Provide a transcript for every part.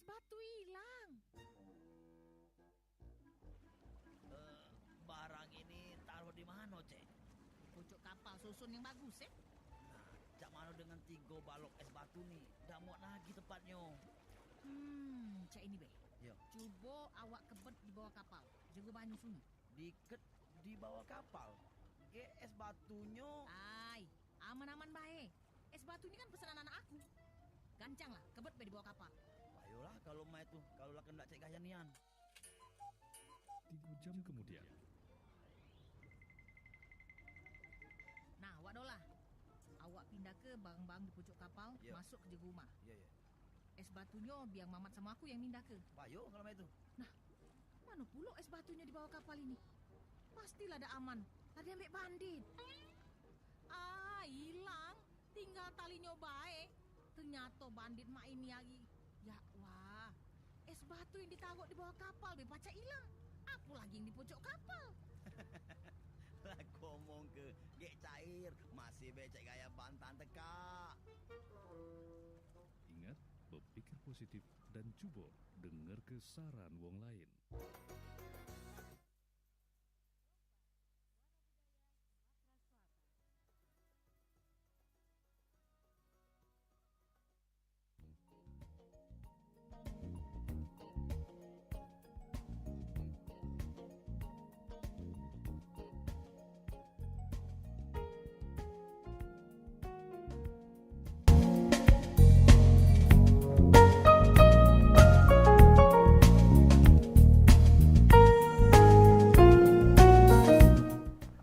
es batu hilang. Barang ini taruh di mana, Cek? Pucuk kapal susun yang bagus ya. Cak mana dengan 3 balok es batu nih? Dah muat lagi tempatnya. Cak ini be. Ya. Cuba awak kebet di bawah kapal. Jaga banyu sunyi. Diket di bawah kapal. Es batunya. Ay, aman-aman baik. Es batu ini kan pesanan anak aku. Gancang lah, kebet be di bawah kapal. Ayolah kalau mai tuh, kalau lah kena Cek gaya nian. 3 jam kemudian. Nah, awak dolah. Awak pindah ke barang-barang di pucuk kapal, Ya. masuk ke jaga rumah. Ya. Es batunya biar Mamat sama aku yang pindah ke. Payo kalau mai tuh. Mana pula es batunya di bawah kapal ini? Pastilah ada aman. Tadi ambil bandit. Hilang. Tinggal talinya baik. Ternyata bandit mak ini lagi. Ya wah. Es batu yang ditaruh di bawah kapal be pacak hilang. Apa lagi yang di pojok kapal? Lah ngomong ke gek cair, masih becek gaya bantan teka. Ingat, berpikir positif dan coba dengar ke saran wong lain.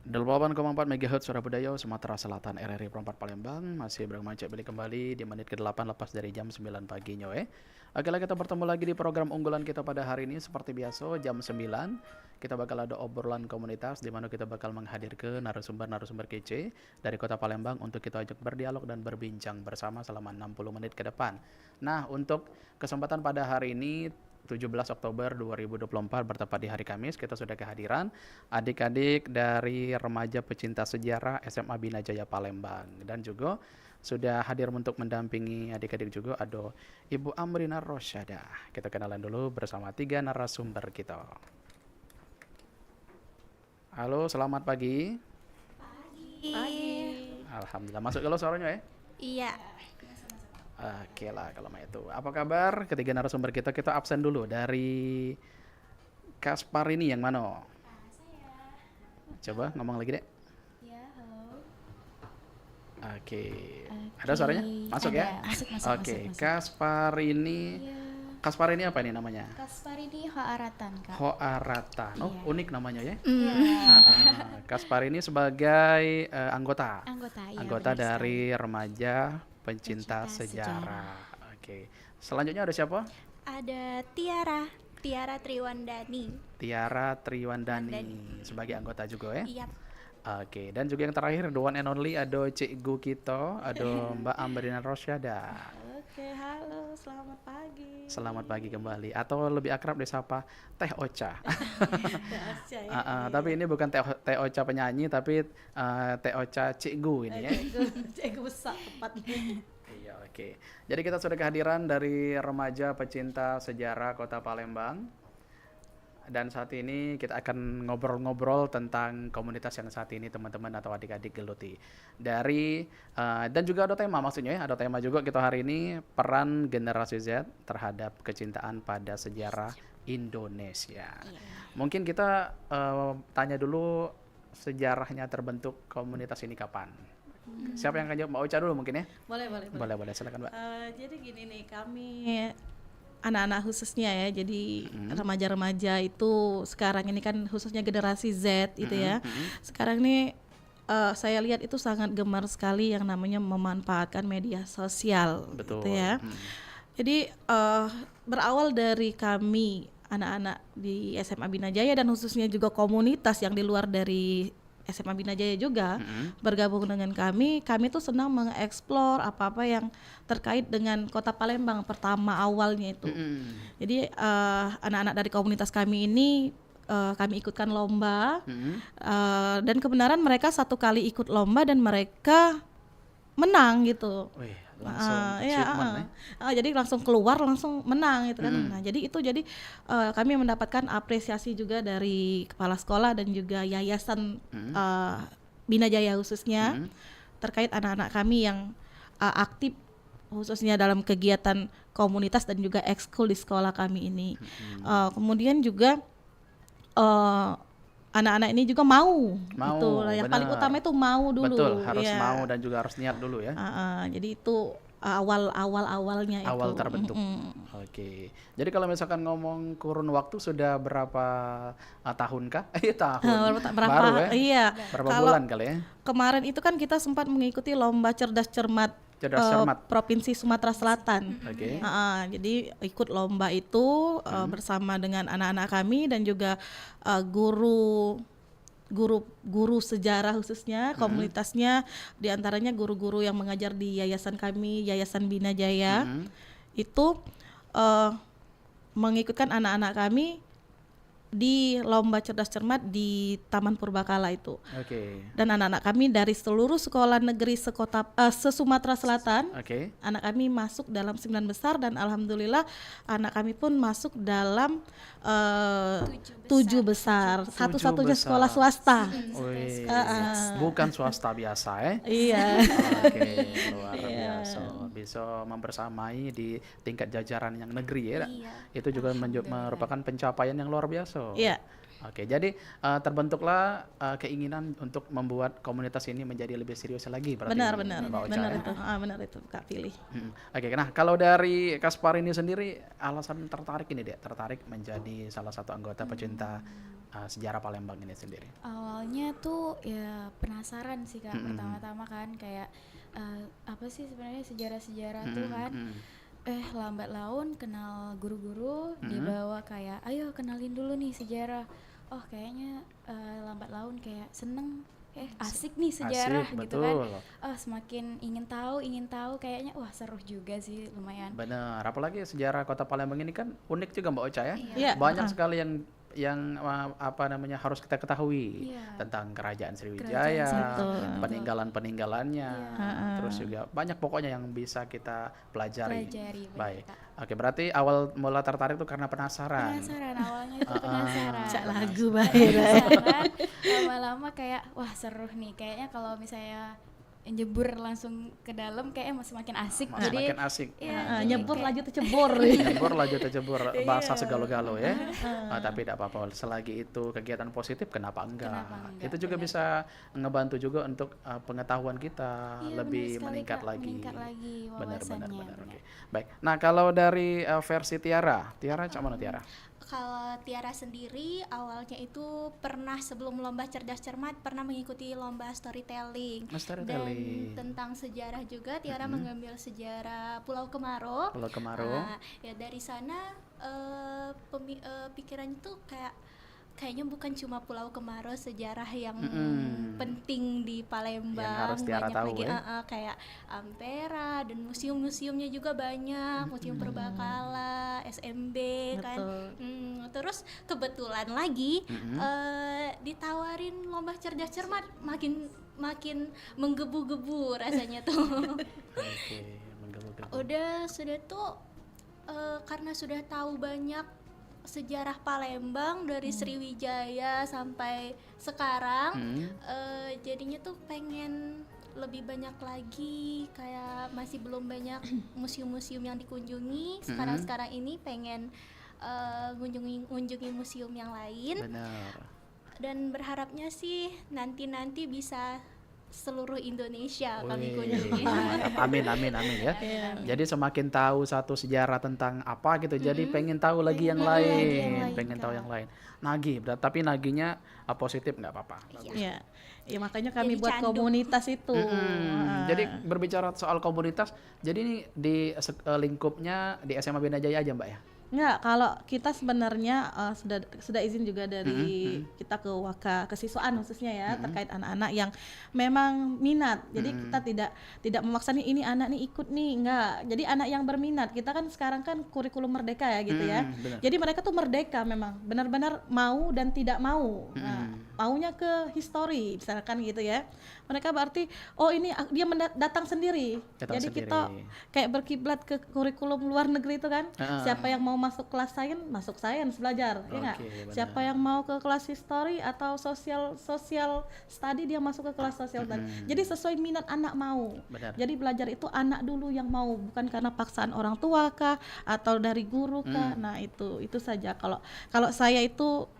Delapan 8,4 MHz Suara Budaya Sumatera Selatan RRI Perempat Palembang masih bermacet balik kembali di menit ke-8 lepas dari jam 9 paginya Oke lah, kita bertemu lagi di program unggulan kita pada hari ini. Seperti biasa jam 9 kita bakal ada obrolan komunitas di mana kita bakal menghadirkan narasumber-narasumber kece dari Kota Palembang untuk kita ajak berdialog dan berbincang bersama selama 60 menit ke depan. Nah, untuk kesempatan pada hari ini 17 Oktober 2024 bertepat di hari Kamis, kita sudah kehadiran adik-adik dari remaja pecinta sejarah SMA Bina Jaya Palembang, dan juga sudah hadir untuk mendampingi adik-adik juga ada Ibu Amrina Rosyada. Kita kenalan dulu bersama 3 narasumber kita. Halo, selamat pagi. Pagi. Alhamdulillah, masuk kalau suaranya ya? Iya. Oke lah kalau itu. Apa kabar ketiga narasumber kita? Kita absen dulu dari Kaspar ini yang mana? Saya. Coba ngomong lagi deh. Ya, halo. Oke. Ada suaranya? Masuk ada. ya? Masuk. Oke. Masuk. Kaspar ini. Iya. Kaspar ini apa ini namanya? Kaspar ini Hoaratan, Kak. Hoaratan. Oh, Iya. unik namanya ya. Iya. Kaspar ini sebagai anggota. Anggota, iya. Anggota benar dari remaja pencinta Pencinta sejarah. Oke. Selanjutnya ada siapa? sekali. Ada Tiara Triwandani. Tiara Triwandani Wandani. sebagai anggota juga ya. Iya. Oke, dan juga yang terakhir the one and only ada Cikgu kita, ada Mbak Amrina Rosyada. Oke, halo, selamat pagi. Selamat pagi kembali, atau lebih akrab disapa Teh Ocha. Asya ya. Tapi ini bukan Teh Ocha penyanyi, tapi Teh Ocha Cikgu ini ya. Cikgu besar tepatnya. Iya, oke. Jadi kita sudah kehadiran dari remaja pecinta sejarah Kota Palembang. Dan saat ini kita akan ngobrol-ngobrol tentang komunitas yang saat ini teman-teman atau adik-adik geluti. Dari dan juga ada tema, maksudnya ya, ada tema juga kita hari ini, peran generasi Z terhadap kecintaan pada sejarah Indonesia. Mungkin kita tanya dulu sejarahnya terbentuk komunitas ini kapan? Siapa yang akan jawab? Mbak Ocha dulu mungkin ya? Boleh, silakan Mbak. Jadi gini nih, kami anak-anak khususnya ya, jadi remaja-remaja itu sekarang ini kan khususnya generasi Z itu ya. Sekarang ini saya lihat itu sangat gemar sekali yang namanya memanfaatkan media sosial. Betul. Gitu ya. Jadi berawal dari kami anak-anak di SMA Bina Jaya dan khususnya juga komunitas yang di luar dari SMA Bina Jaya juga bergabung dengan kami tuh senang mengeksplor apa-apa yang terkait dengan Kota Palembang pertama awalnya itu. Jadi anak-anak dari komunitas kami ini kami ikutkan lomba dan kebenaran mereka satu kali ikut lomba dan mereka menang gitu. Wih, langsung Iya, achievement jadi langsung keluar langsung menang gitu kan. Nah, jadi kami mendapatkan apresiasi juga dari kepala sekolah dan juga yayasan Bina Jaya khususnya terkait anak-anak kami yang aktif khususnya dalam kegiatan komunitas dan juga ekskul di sekolah kami ini. Kemudian juga anak-anak ini juga mau gitu. Yang benar. paling utama itu mau dulu. Betul, harus ya. mau dan juga harus niat dulu ya. Jadi itu awalnya itu. Awal terbentuk. Oke. Jadi kalau misalkan ngomong kurun waktu sudah berapa tahun kah? Tahun. Berapa? Baru ya? Iya. Berapa Kalau bulan kali ya? kemarin itu kan kita sempat mengikuti lomba cerdas cermat Provinsi Sumatera Selatan. Oke. Jadi ikut lomba itu bersama dengan anak-anak kami dan juga guru sejarah khususnya komunitasnya, diantaranya guru-guru yang mengajar di yayasan kami, Yayasan Bina Jaya, itu mengikutkan anak-anak kami di lomba cerdas cermat di Taman Purbakala itu. Dan anak-anak kami dari seluruh sekolah negeri se-Sumatera Selatan, anak kami masuk dalam 9 besar dan alhamdulillah anak kami pun masuk dalam 7 besar. Satu-satunya sekolah swasta. Bukan swasta biasa Iya. Oke, luar biasa. Bisa membersamai di tingkat jajaran yang negeri ya. Itu juga merupakan pencapaian yang luar biasa. Iya. Oke, jadi terbentuklah keinginan untuk membuat komunitas ini menjadi lebih serius lagi berarti. Benar itu. Benar itu Kak Pilih. Oke, nah kalau dari Kaspar ini sendiri alasan tertarik menjadi salah satu anggota pecinta sejarah Palembang ini sendiri. Awalnya tuh ya penasaran sih Kak, pertama-tama kan kayak apa sih sebenarnya sejarah-sejarah tuh kan. Lambat laun kenal guru-guru, dibawa kayak ayo kenalin dulu nih sejarah. Oh kayaknya lambat laun kayak seneng, asik nih sejarah asik, gitu betul. kan. Semakin ingin tahu kayaknya wah seru juga sih, lumayan. Benar, apalagi sejarah Kota Palembang ini kan unik juga Mbak Ocha ya. Iya. Banyak sekali yang harus kita ketahui tentang Kerajaan Sriwijaya, peninggalannya, terus juga banyak pokoknya yang bisa kita pelajari. Baik. Oke, berarti awal mula tertarik itu karena penasaran. Awalnya itu penasaran. Cak lagu Penasaran, lama-lama kayak wah seru nih, kayaknya kalau misalnya nyebur langsung ke dalam kayaknya semakin asik. Semakin asik. Nyebur laju tercebur. Nyebur laju tercebur, bahasa segalo-galo ya. Tapi tidak apa-apa, selagi itu kegiatan positif kenapa enggak? Itu juga bisa ngebantu juga untuk pengetahuan kita lebih meningkat lagi. Benar. Oke. Baik. Nah, kalau dari versi Tiara cak mana Tiara? Kalau Tiara sendiri awalnya itu pernah sebelum lomba cerdas cermat pernah mengikuti lomba storytelling. Dan tentang sejarah juga Tiara mengambil sejarah Pulau Kemaro. Ya dari sana pikirannya tuh kayaknya bukan cuma Pulau Kemaro sejarah yang penting di Palembang, yang harus Tiara banyak tahu lagi ya. kayak Ampera dan museum-museumnya juga banyak, Museum Purbakala, SMB kan. Terus kebetulan lagi ditawarin lomba cerdas cermat, makin menggebu-gebu rasanya tuh. Sudah tuh karena sudah tahu banyak sejarah Palembang dari Sriwijaya sampai sekarang, jadinya tuh pengen lebih banyak lagi, kayak masih belum banyak museum-museum yang dikunjungi. Sekarang ini pengen ngunjungi museum yang lain. Benar. Dan berharapnya sih nanti bisa seluruh Indonesia kami kunjungi. Amin ya. Jadi semakin tahu satu sejarah tentang apa gitu, jadi pengen tahu lagi yang lain, tahu yang lain. Nagih, tapi naginya positif nggak apa-apa. Iya. Ya makanya kami Jadi buat candu. komunitas itu. Jadi berbicara soal komunitas, jadi ini di lingkupnya di SMA Bina Jaya aja Mbak ya? Enggak, kalau kita sebenarnya sudah izin juga dari kita ke Waka kesiswaan khususnya ya, terkait anak-anak yang memang minat. Jadi kita tidak memaksa nih ini anak nih ikut nih, enggak. Jadi anak yang berminat. Kita kan sekarang kan kurikulum merdeka ya gitu ya. Benar. Jadi mereka tuh merdeka memang, benar-benar mau dan tidak mau. Nah, maunya ke history misalkan gitu ya. Mereka berarti ini dia datang sendiri. Jadi kita kayak berkiblat ke kurikulum luar negeri itu kan. Siapa yang mau masuk kelas sains belajar, ya nggak? Siapa yang mau ke kelas history atau social study dia masuk ke kelas social study. Jadi sesuai minat anak mau. Benar. Jadi belajar itu anak dulu yang mau, bukan karena paksaan orang tua kah atau dari guru kah. Nah itu saja. Kalau saya itu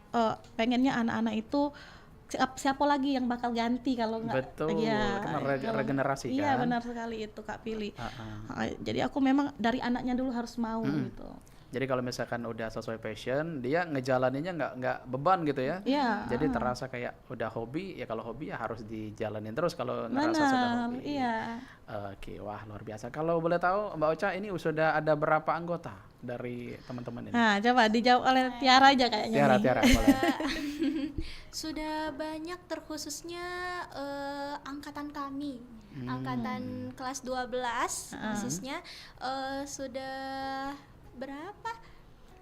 pengennya anak-anak itu siapa lagi yang bakal ganti kalau nggak? Betul, karena regenerasi kan. Iya benar sekali itu Kak Pili. Jadi aku memang dari anaknya dulu harus mau gitu. Jadi kalau misalkan udah sesuai passion, dia ngejalaninnya nggak beban gitu ya. Iya. Jadi terasa kayak udah hobi, ya kalau hobi ya harus dijalanin terus kalau ngerasa sudah hobi. Iya. Oke, wah luar biasa. Kalau boleh tahu Mbak Ocha ini sudah ada berapa anggota dari teman-teman ini? Nah, coba dijawab oleh Tiara aja kayaknya. Tiara boleh. Sudah banyak, terkhususnya angkatan kami, angkatan kelas 12 khususnya sudah berapa?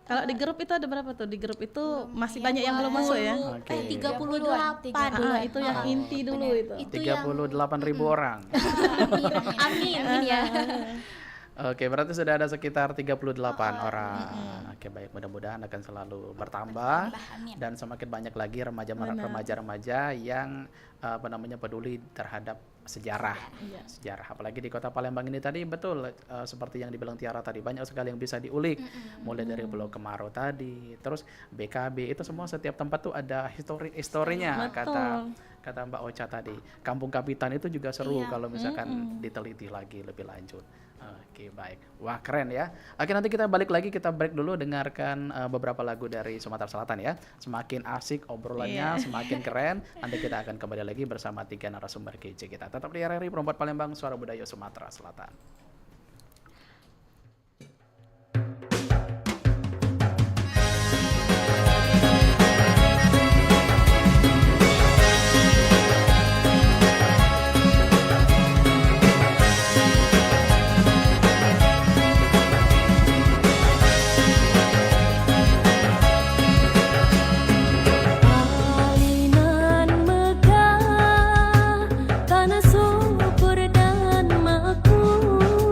Kalau di grup itu ada berapa tuh? Di grup itu masih banyak yang belum masuk ya? 38. Itu yang inti dulu itu. 38.000 orang. Amin ya. Oke, berarti sudah ada sekitar 38 orang. Oke, baik, mudah-mudahan akan selalu bertambah dan semakin banyak lagi remaja-remaja yang peduli terhadap sejarah. Sejarah apalagi di Kota Palembang ini tadi betul seperti yang dibilang Tiara tadi, banyak sekali yang bisa diulik. Mulai dari Pulau Kemarau tadi, terus BKB itu semua setiap tempat tuh ada historinya kata Mbak Ocha tadi. Kampung Kapitan itu juga seru kalau misalkan diteliti lagi lebih lanjut. Oke, baik. Wah, keren ya. Oke, nanti kita balik lagi, kita break dulu, dengarkan beberapa lagu dari Sumatera Selatan ya. Semakin asik obrolannya, semakin keren. Nanti kita akan kembali lagi bersama 3 narasumber kece kita. Tetap di RRI Perempuan Palembang, Suara Budaya Sumatera Selatan. Alinan megah, tanah subur dan makmur.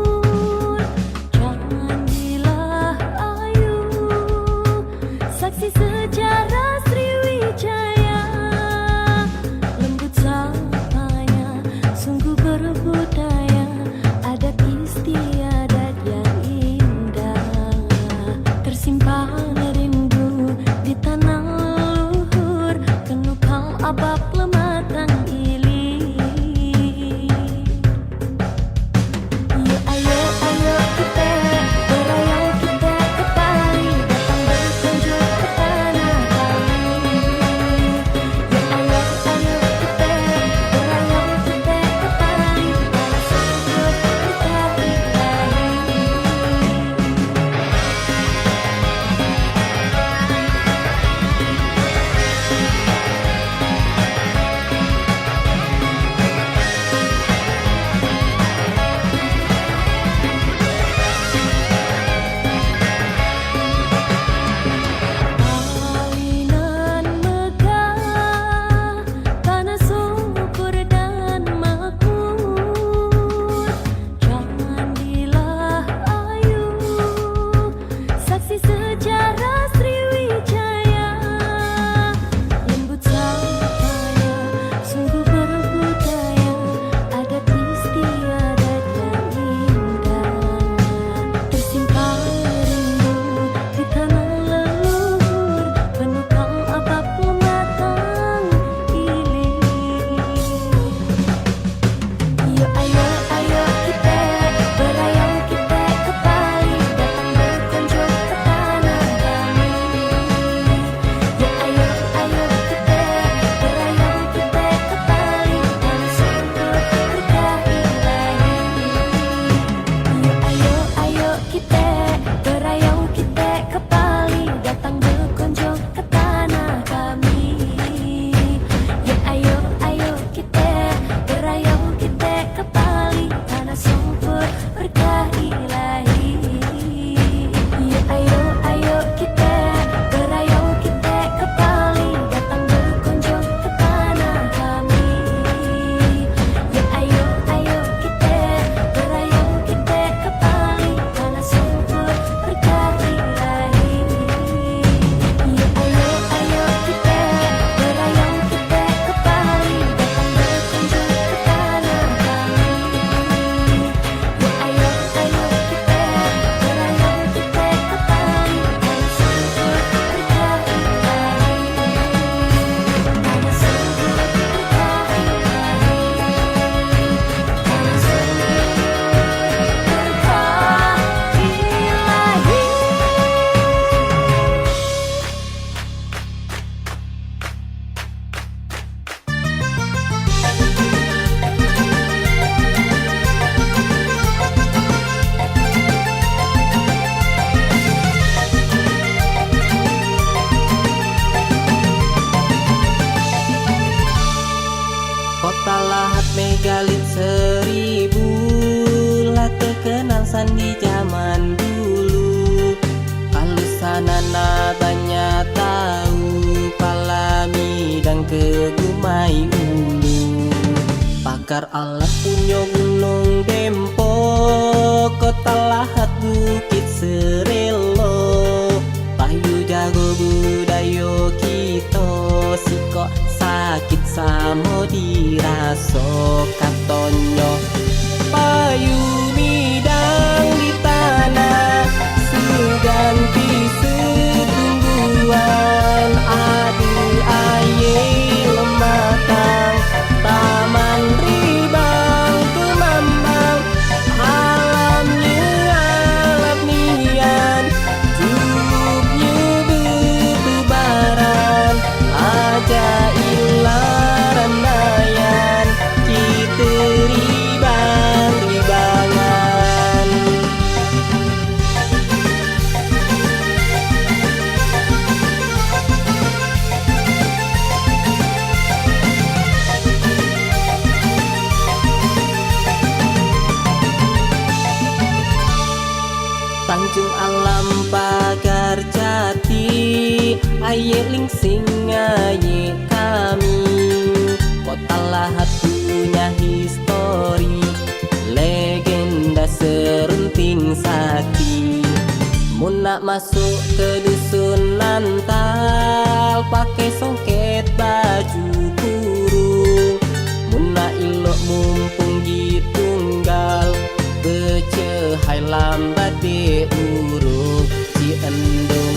zaman di zaman dulu. Kalau sanana banyak tahu, palami dan kegumai ulu. Pakar Allah punya gunung Dempo, kota lahat bukit Serelo. Payu jago budayo kita, siko sakit samo diraso katonyo. Payu bidang di tanah, seganti setungguan. Adu aye lematang, taman ribang kemambang. Alamnya alam nian, cukupnya bertebaran. Aja ilaran nayan, kita ribang-ribangan. Tanjung Alam Pagar Jati, aye lingsing aye kami. Kota lahat punya histori, legenda serunting sakti. Mun nak masuk ke dusun Nantal, pakai songket baju kurung. Mun nak ilok mumpung di tunggal, becehai lambat di urung ci endung.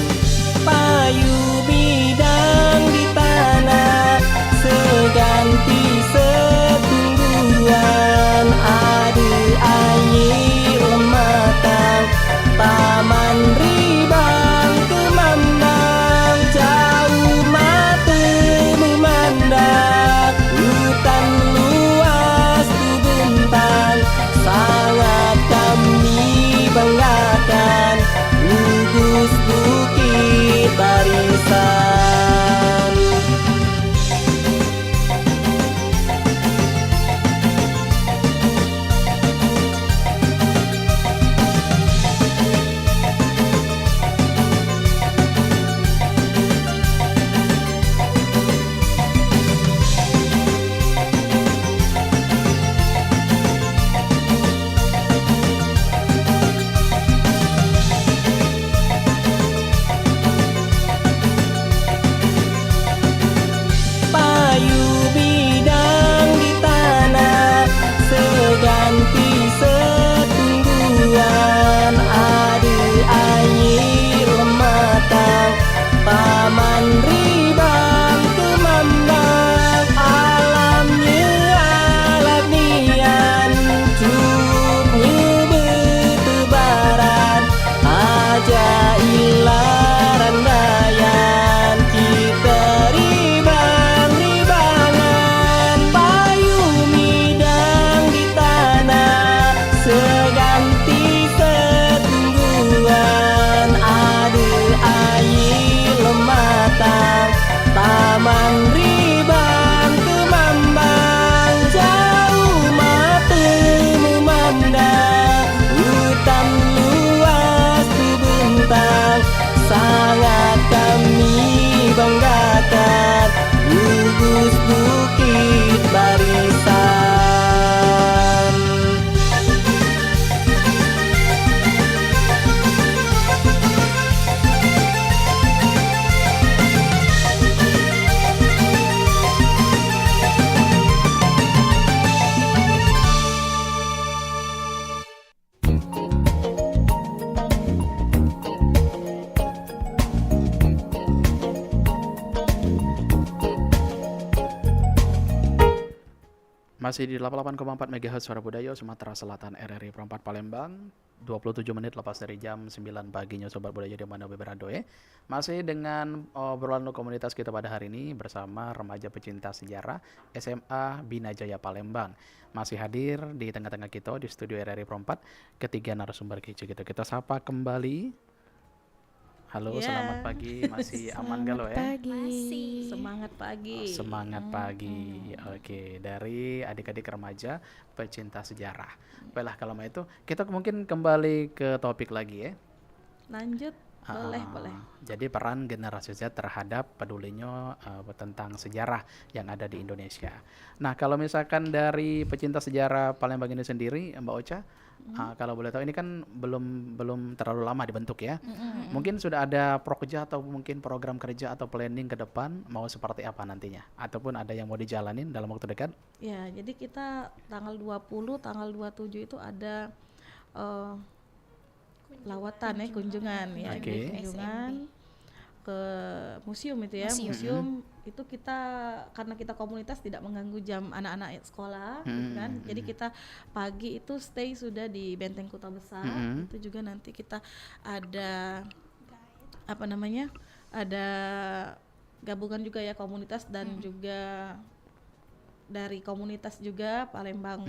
Payu bidang di tanah, seganti setungguan. Adu aye lematang, taman ribang kemambang. Jauh mata memandang, hutan luas tu bentang. Sangat kami banggakan, gugus bukit barisan. Payu bidang di tanah, seganti setungguan. Adu air lematang, taman ribang kemambang. Alamnya alam nian, cukupnya bertebaran. Aja ilaran dayan, kita ribang-ribangan. Payu midang di tanah, seganti setungguan. Adu air lematang, taman ribang kemambang. Jauh mata memandang, hutan luas tu bentang. Sangat kami banggakan, gugus bukit barisan. Masih di 88,4 MHz Suara Budaya Sumatera Selatan RRI Perempat Palembang. 27 menit lepas dari jam 9 paginya Sobat Budaya di mana berada ya. Masih dengan obrolan komunitas kita pada hari ini bersama remaja pecinta sejarah SMA Bina Jaya Palembang. Masih hadir di tengah-tengah kita di studio RRI Perempat ketiga narasumber kita. Kita sapa kembali. Halo, Ya. selamat pagi. Masih aman galau ya? Pagi. Masih. Semangat Semangat pagi. Semangat pagi. Oke, dari adik-adik remaja pecinta sejarah. Baiklah kalau itu kita mungkin kembali ke topik lagi ya. Lanjut. Boleh. Jadi peran generasi Z terhadap pedulinya tentang sejarah yang ada di Indonesia. Nah, kalau misalkan dari pecinta sejarah Palembang ini sendiri, Mbak Ocha, kalau boleh tahu ini kan belum terlalu lama dibentuk ya. Mungkin sudah ada prokerja atau mungkin program kerja atau planning ke depan mau seperti apa nantinya? Ataupun ada yang mau dijalanin dalam waktu dekat? Ya, jadi kita tanggal 20, tanggal 27 itu ada lawatan kunjungan ya, Oke. jadi kunjungan ke museum itu ya. Museum itu kita karena kita komunitas tidak mengganggu jam anak-anak sekolah gitu kan. Jadi kita pagi itu stay sudah di Benteng Kota Besar. Itu juga nanti kita ada ada gabungan juga ya komunitas dan juga dari komunitas juga Palembang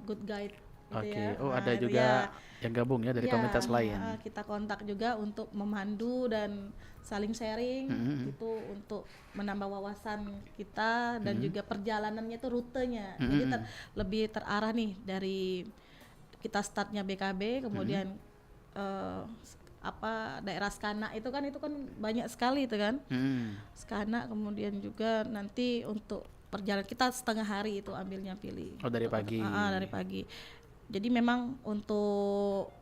Good Guide gitu ya. Oh, Nah, ada itu juga ya. yang gabung ya dari komunitas lain. Kita kontak juga untuk memandu dan saling sharing itu untuk menambah wawasan kita dan juga perjalanannya itu rutenya. Jadi lebih terarah nih dari kita startnya BKB kemudian daerah Skana itu kan banyak sekali itu kan. Skana kemudian juga nanti untuk perjalanan kita setengah hari itu ambilnya pilih. Oh, dari pagi. Dari pagi. Jadi memang untuk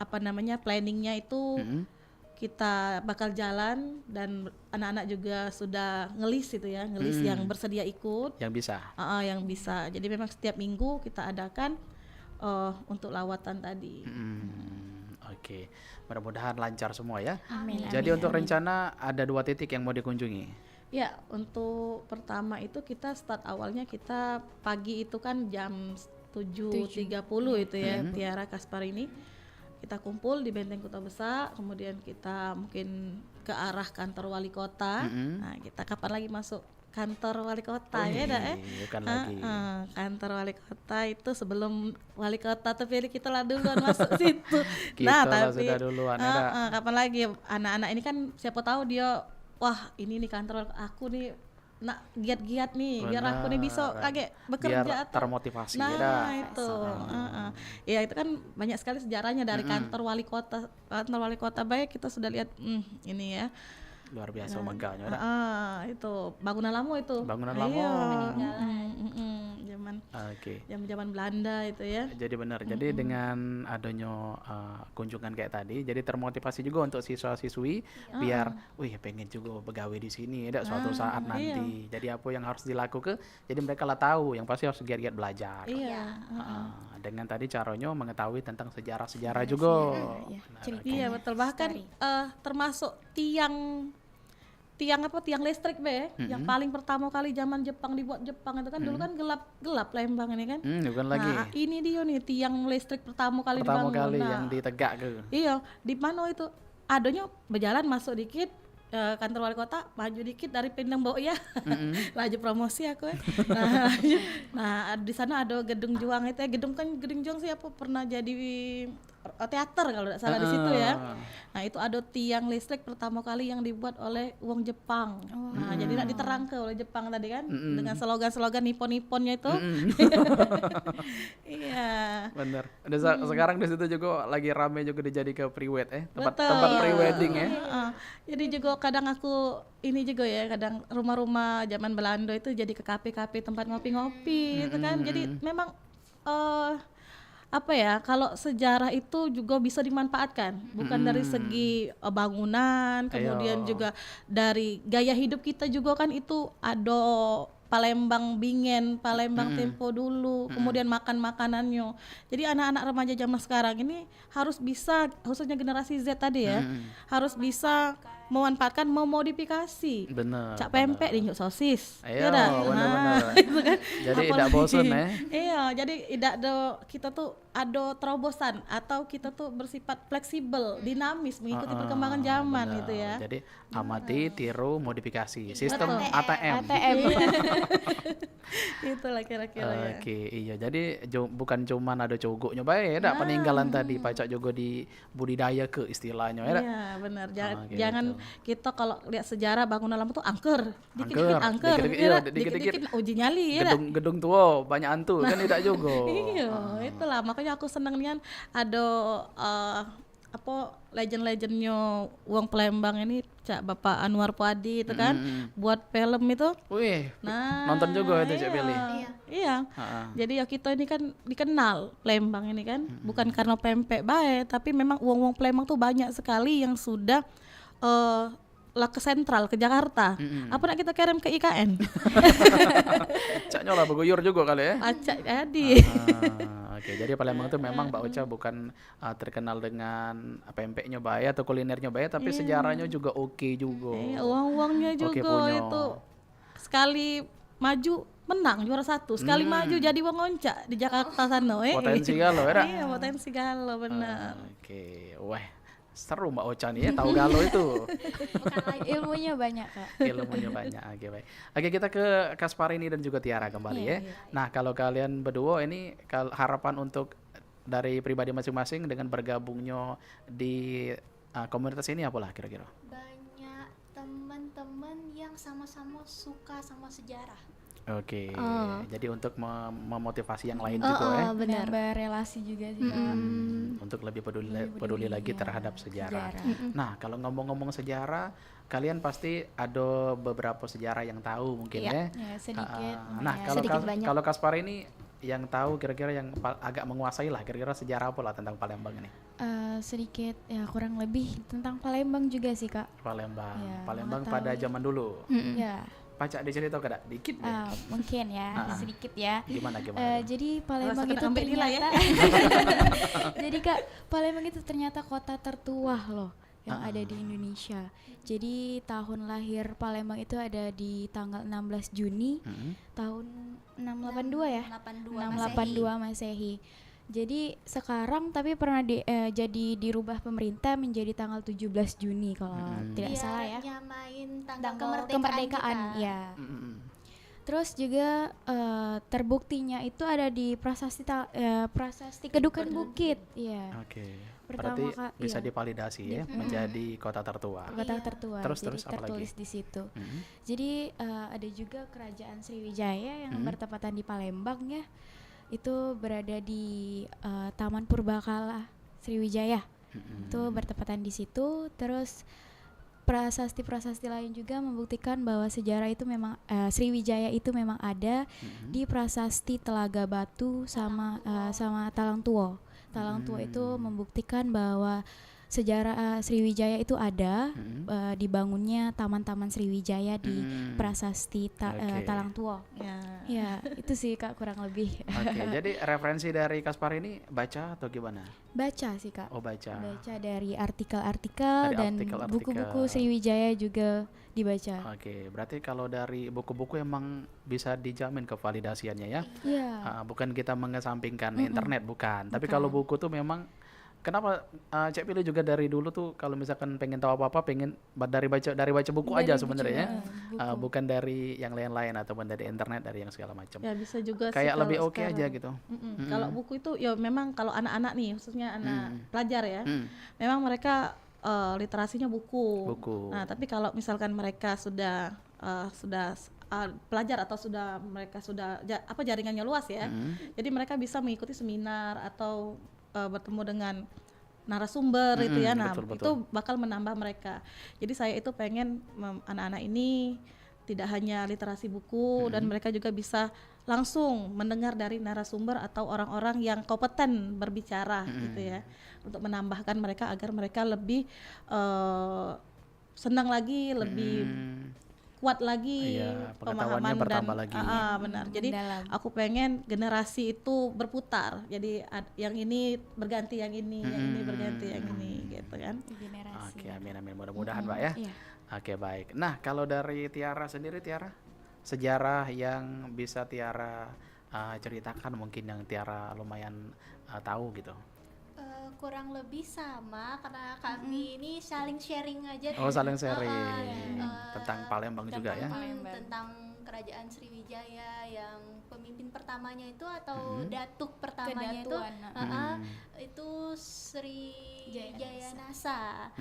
planningnya itu kita bakal jalan dan anak-anak juga sudah ngelis itu ya, yang bersedia ikut. Yang bisa. Yang bisa. Jadi memang setiap minggu kita adakan untuk lawatan tadi. Oke, mudah-mudahan lancar semua ya. Amin. Jadi untuk rencana ada 2 titik yang mau dikunjungi. Ya, untuk pertama itu kita start awalnya kita pagi itu kan jam 7.30 itu ya, Tiara Kaspar ini kita kumpul di Benteng Kota Besar, kemudian kita mungkin ke arah kantor wali kota. Nah, kita kapan lagi masuk kantor wali kota Bukan lagi. Kantor wali kota itu sebelum wali kota terpilih kita lah duluan masuk situ. Kita lah sudah duluan. Kapan lagi anak-anak ini kan siapa tahu dia wah ini nih kantor aku nih nak giat-giat nih biar aku nih bisa kaget bekerja biar atau termotivasi. itu ya itu kan banyak sekali sejarahnya dari kantor wali kota baik kita sudah lihat ini ya luar biasa megahnya. Itu bangunan lama zaman Belanda itu ya. Jadi benar. Jadi dengan adanya kunjungan kayak tadi, jadi termotivasi juga untuk siswa-siswi biar, pengen juga begawe di sini, ada suatu saat nanti. Jadi apa yang harus dilakukan? Jadi mereka lah tahu, yang pasti harus giat-giat belajar. Dengan tadi caranya mengetahui tentang sejarah-sejarah juga. Iya betul, bahkan termasuk tiang listrik yang paling pertama kali zaman Jepang dibuat Jepang itu kan dulu kan gelap Lembang ini kan. Bukan lagi. Nah, ini dia nih tiang listrik pertama kali dibangun. Yang ditegak ke. Iya, di mana itu? Adanya berjalan masuk dikit kantor wali kota, maju dikit dari Pindang Bau ya. Laju promosi aku ya. Nah, di sana ada gedung Juang itu ya. Gedung Juang siapa pernah jadi teater kalau tidak salah di situ ya. Nah, itu ada tiang listrik pertama kali yang dibuat oleh wong Jepang. Nah, jadi tidak diterangke oleh Jepang tadi kan dengan slogan-slogan nippon-nipponnya itu. Iya. Bener. Sekarang di situ juga lagi rame juga dijadi ke pre-wed tempat pre-wedding ya. Jadi juga kadang aku ini juga ya, kadang rumah-rumah zaman Belanda itu jadi ke kafe-kafe tempat ngopi-ngopi itu kan. Jadi memang kalau sejarah itu juga bisa dimanfaatkan, bukan dari segi bangunan, kemudian juga dari gaya hidup kita juga kan itu ada Palembang Bingen, Palembang Tempo dulu, kemudian makan makanannya. Jadi anak-anak remaja zaman sekarang ini harus bisa, khususnya generasi Z tadi ya, harus bisa memanfaatkan, memodifikasi. Bener. Cak pempek dinyuk sosis. Bener-bener. Itu kan. Jadi tidak bosan ya. Iya, jadi tidak ada, kita tuh ada terobosan atau kita tuh bersifat fleksibel, dinamis mengikuti perkembangan zaman gitu ya. Jadi amati, tiru, modifikasi. Sistem ATM. Itulah kira-kira ya. Oke, iya. Jadi bukan cuman ada cogoknya baik, ada peninggalan tadi, pacak juga di budidaya ke istilahnya ya. Iya, benar. Jangan gitu. kita kalau lihat sejarah bangunan lama tuh angker, Angker, dikit-dikit angker, dikit-dikit, iya, dikit-dikit dikit-dikit uji nyali ya. Gedung tua banyak hantu kan tidak juga. Iya, itulah makanya aku senang nian ada legend-legendnya Wong Palembang ini Cak Bapak Anwar Puadi itu kan buat film itu. Wih, Nah, nonton juga itu Cak iya. Billy. Iya. Jadi ya kita ini kan dikenal Palembang ini kan bukan karena pempek baik, tapi memang wong-wong Palembang tuh banyak sekali yang sudah lah ke sentral ke Jakarta. Apa nak kita kirim ke IKN? Caknya lah beguyur juga kali ya. Acak jadi. Oke, jadi Palembang itu memang Mbak Ocha bukan terkenal dengan pempeknya baik atau kulinernya baik, tapi sejarahnya juga oke juga. Uang-uangnya Oke, juga punya. itu sekali maju menang juara 1, sekali maju jadi wong oncak di Jakarta sana. Potensi galo ya. Iya, potensi galo benar. Oke, wah seru Mbak Ocha nih ya, tahu galo itu. Bukan lagi ilmunya banyak Kak. Ilmunya banyak. Oke, baik. Oke, kita ke Kasparini dan juga Tiara kembali ya. Nah, kalau kalian berdua ini harapan untuk dari pribadi masing-masing dengan bergabungnya di komunitas ini apalah kira-kira? Banyak teman-teman yang sama-sama suka sama sejarah. Oke, jadi untuk memotivasi yang lain juga ya. Benar. Berrelasi juga sih Kak. Untuk lebih peduli lagi terhadap sejarah. Nah, kalau ngomong-ngomong sejarah, kalian pasti ada beberapa sejarah yang tahu mungkin ya. Ya, sedikit. Nah, lumayan. kalau Sedikit banyak. kalau Kaspar ini yang tahu kira-kira yang agak menguasai lah kira-kira sejarah apa lah tentang Palembang ini? Sedikit ya kurang lebih tentang Palembang juga sih Kak. Palembang, Ya, Palembang mengetahui. pada zaman dulu. Ya, Pacak diceritakan kada dikit deh. mungkin ya sedikit ya. Gimana? Jadi Palembang Rasa itu kena ambil nilai ya. ternyata jadi Kak, Palembang itu ternyata kota tertua loh yang ada di Indonesia. Jadi tahun lahir Palembang itu ada di tanggal 16 Juni tahun 682 ya. 682 Masehi. Jadi sekarang tapi pernah jadi dirubah pemerintah menjadi tanggal 17 Juni kalau tidak salah ya. Nyamain Tanggal tanggal kemerdekaan kita. ya. Terus juga terbuktinya itu ada di Prasasti Kedukan Bukit, iya. Oke. Pertama Berarti bisa iya. divalidasi ya menjadi kota tertua. Kota tertua. Terus jadi apa lagi? tertulis di situ. Jadi ada juga Kerajaan Sriwijaya yang bertepatan di Palembang ya. Itu berada di Taman Purbakala Sriwijaya. Itu bertepatan di situ. Terus prasasti-prasasti lain juga membuktikan bahwa sejarah itu memang Sriwijaya itu memang ada di prasasti Telaga Batu sama Talang Tua. Talang Tua itu membuktikan bahwa sejarah Sriwijaya itu ada dibangunnya taman-taman Sriwijaya di prasasti Talang Tua. Ya, itu sih Kak kurang lebih. Oke, jadi referensi dari Kaspar ini baca atau gimana? Baca sih Kak. Oh, baca. Baca dari artikel-artikel Dari dan artikel-artikel. buku-buku Sriwijaya juga dibaca. Oke, berarti kalau dari buku-buku emang bisa dijamin kevalidasiannya ya? Iya. Bukan kita mengesampingkan internet, bukan. Tapi kalau buku tuh memang kenapa Cek Pilih juga dari dulu tuh kalau misalkan pengen tahu apa-apa pengen dari baca buku Dari aja buku, sebenarnya ya. buku. Bukan dari yang lain-lain ataupun dari internet dari yang segala macam. Ya bisa juga sih Kayak kalau lebih oke sekarang. aja gitu. Kalau buku itu ya memang kalau anak-anak nih khususnya anak pelajar ya, memang mereka literasinya buku. Nah tapi kalau misalkan mereka sudah pelajar atau mereka sudah jaringannya luas ya, jadi mereka bisa mengikuti seminar atau bertemu dengan narasumber itu ya. Nah betul. itu bakal menambah mereka. Jadi saya itu pengen anak-anak ini tidak hanya literasi buku dan mereka juga bisa langsung mendengar dari narasumber atau orang-orang yang kompeten berbicara gitu ya, untuk menambahkan mereka agar mereka lebih senang lagi, lebih kuat lagi Iya, pemahaman pengetahuannya bertambah lagi. Benar. Jadi Mendalam. aku pengen generasi itu berputar. Jadi yang ini berganti yang ini, yang ini berganti yang ini gitu kan. Generasi. Oke, amin mudah-mudahan Mbak ya. Iya. Oke, baik. Nah, kalau dari Tiara sendiri, Tiara, sejarah yang bisa Tiara ceritakan mungkin yang Tiara lumayan tahu gitu. Kurang lebih sama karena kami ini saling sharing aja. Oh, saling sharing eh, tentang Palembang juga ya. Tentang kerajaan Sriwijaya yang pemimpin pertamanya itu atau datuk pertamanya Kedatuan, itu Sri Jayanasa.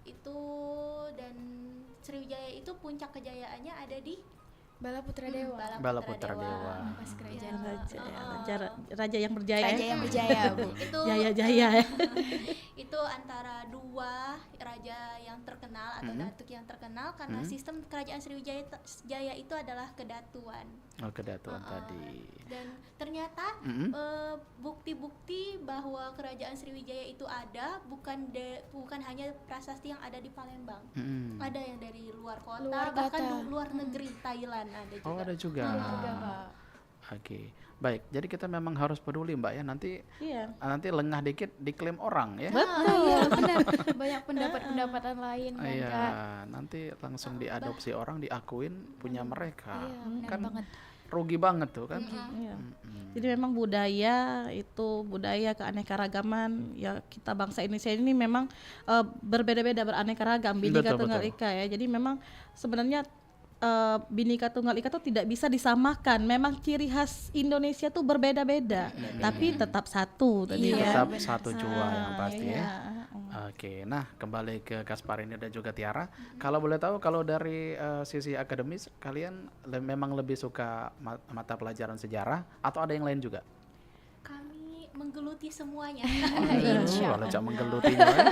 itu, dan Sriwijaya itu puncak kejayaannya ada di Bala Putra Dewa. Bala Putra Dewa. Pas kerajaan Raja yang berjaya. Raja yang berjaya, Bu. itu Jaya. itu antara dua raja yang terkenal atau datuk yang terkenal karena sistem kerajaan Sriwijaya itu adalah kedatuan. Oh, kedatuan tadi. Dan ternyata bukti-bukti bahwa kerajaan Sriwijaya itu ada bukan hanya prasasti yang ada di Palembang. Ada yang dari luar kota, bahkan luar negeri, Thailand ada juga. Oh, ada juga. Oke. Baik, jadi kita memang harus peduli Mbak ya, nanti lengah dikit diklaim orang ya. Betul, benar. Banyak pendapat-pendapatan lain kan, Iya, Kak. nanti langsung diadopsi orang, diakuin punya mereka. Iya, benar Kan banget. rugi banget tuh kan. Iya. Jadi memang budaya itu budaya keanekaragaman ya, kita bangsa Indonesia ini memang berbeda-beda, beraneka ragam, Bhinneka Tunggal Ika ya. Jadi memang sebenarnya Bhinneka Tunggal Ika itu tidak bisa disamakan. Memang ciri khas Indonesia tuh berbeda-beda, tapi tetap satu tadi ya. Tetap satu jua yang pasti ya. Oke, nah kembali ke Kasparini dan juga Tiara. Kalau boleh tahu, kalau dari sisi akademis kalian memang lebih suka mata pelajaran sejarah atau ada yang lain juga? Kami menggeluti semuanya. Kalau cak menggelutinya ya.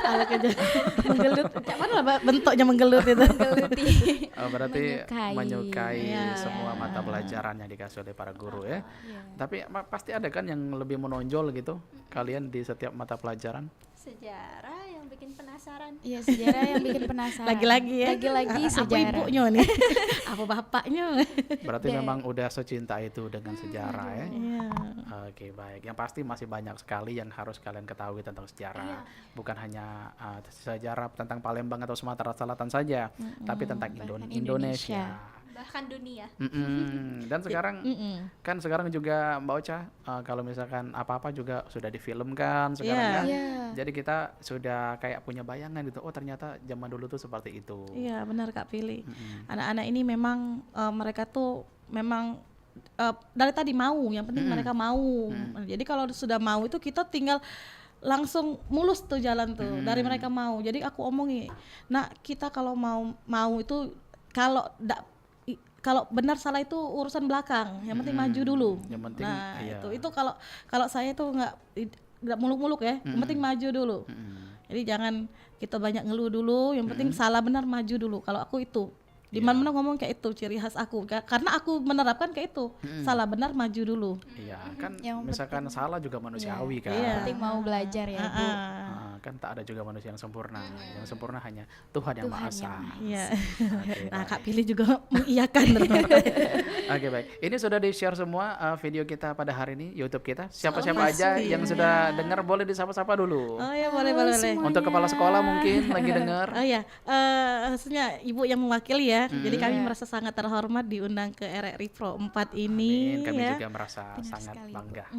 Menggelut, mana lah bentuknya menggelut itu? Oh, berarti menyukai Iya. semua mata pelajaran yang dikasih oleh para guru ya. Tapi pasti ada kan yang lebih menonjol gitu kalian di setiap mata pelajaran? Sejarah yang bikin penasaran. Iya, sejarah yang bikin penasaran. Lagi-lagi ya. Lagi-lagi Apa sejarah. ibunya nih? Apa bapaknya? Berarti memang udah secinta itu dengan sejarah ya. Iya. Oke, baik. Yang pasti masih banyak sekali yang harus kalian ketahui tentang sejarah. Bukan hanya sejarah tentang Palembang atau Sumatera Selatan saja, tapi tentang Indonesia. Bahkan dunia. Dan sekarang kan sekarang juga Mbak Ocha, kalau misalkan apa-apa juga sudah difilmkan sekarang ya. Jadi kita sudah kayak punya bayangan gitu. Oh, ternyata zaman dulu tuh seperti itu. Iya, benar Kak Pilih. Anak-anak ini memang mereka tuh memang dari tadi mau, yang penting mereka mau. Jadi kalau sudah mau itu kita tinggal langsung mulus tuh jalan tuh dari mereka mau. Jadi aku omongin, nah kita kalau mau itu kalau benar salah itu urusan belakang, yang penting maju dulu. Yang penting, nah iya. itu kalau saya tuh nggak muluk-muluk ya, yang penting maju dulu. Jadi jangan kita banyak ngeluh dulu, yang penting salah benar maju dulu. Kalau aku itu di mana-mana ngomong kayak itu ciri khas aku, karena aku menerapkan kayak itu, salah benar maju dulu. Iya, kan Yang misalkan salah juga manusiawi kan. Iya. Penting mau belajar ya, Bu. Kan tak ada juga manusia yang sempurna. Yang sempurna hanya Tuhan yang Maha Esa. Iya. Oke, Nah baik. Kak Pilih juga mengiyakan. Oke, baik. Ini sudah di-share semua video kita pada hari ini, YouTube kita. Siapa-siapa aja yang sudah dengar boleh disapa-sapa dulu. Oh ya, boleh. Untuk kepala sekolah mungkin lagi dengar. Oh ya, khususnya Ibu yang mewakili ya. Jadi kami merasa sangat terhormat diundang ke RRI Pro 4 ini. Amin. Kami ya. juga merasa sangat bangga.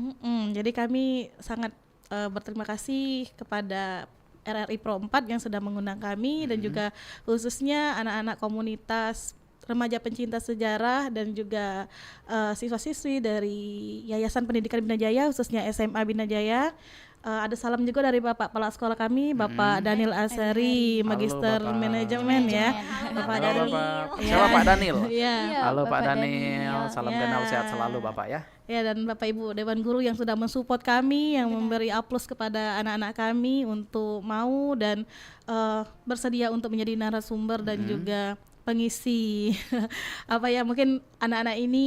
Jadi kami sangat berterima kasih kepada RRI Pro 4 yang sudah mengundang kami, dan juga khususnya anak-anak komunitas remaja pencinta sejarah dan juga siswa-siswi dari Yayasan Pendidikan Bina Jaya, khususnya SMA Bina Jaya. Ada salam juga dari Bapak Kepala Sekolah kami, Bapak Daniel Asari, Magister Bapak. Manajemen ya. Bapak Halo Daniel. Bapak. Siapa Pak Daniel? Iya. Halo Pak Bapak Daniel. Salam Ya. kenal, sehat selalu Bapak ya. Ya, dan Bapak Ibu Dewan Guru yang sudah mensupport kami, yang memberi aplaus kepada anak-anak kami untuk mau dan bersedia untuk menjadi narasumber dan juga pengisi mungkin anak-anak ini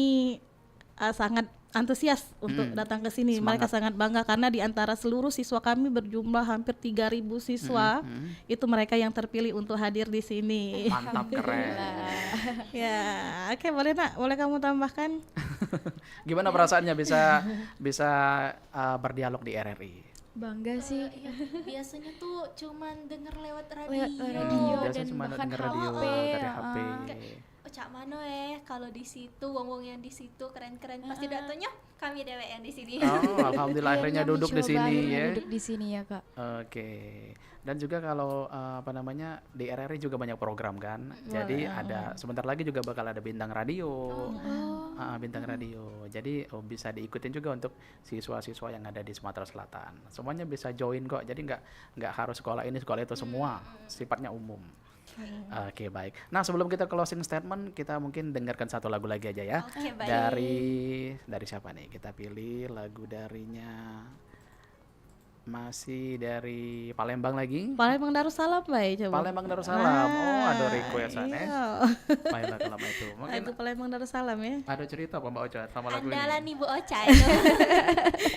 sangat antusias untuk datang ke sini. Mereka sangat bangga karena di antara seluruh siswa kami berjumlah hampir 3.000 siswa, itu mereka yang terpilih untuk hadir di sini. Mantap, keren. Ya, oke, boleh Nak, boleh kamu tambahkan? Gimana perasaannya bisa berdialog di RRI? Bangga sih. Biasanya tuh cuman denger lewat radio. Lewat radio Biasanya dan cuma bahkan denger radio HP. dari HP. Ocha cak mano kalau di situ wong-wong yang di situ keren-keren pasti datanya kami dewek yang di sini. Oh, alhamdulillah akhirnya duduk di sini ya. Duduk di sini ya Kak. Oke. Dan juga kalau apa namanya di RRI juga banyak program kan. Jadi ada sebentar lagi juga bakal ada bintang radio. Bintang radio. Jadi bisa diikutin juga untuk siswa-siswa yang ada di Sumatera Selatan. Semuanya bisa join kok. Jadi nggak harus sekolah ini sekolah itu, semua sifatnya umum. Oke, baik. Nah, sebelum kita closing statement, kita mungkin dengarkan satu lagu lagi aja ya. Oke, baik. Dari siapa nih? Kita pilih lagu darinya. Masih dari Palembang lagi. Palembang Darussalam, Bay, coba. Palembang Darussalam. Oh, ada requestan Palembang lama itu. Mungkin Lagu Palembang Darussalam ya. ada cerita apa Mbak Ocha sama lagu Andalan ini? Ibu Ocha itu.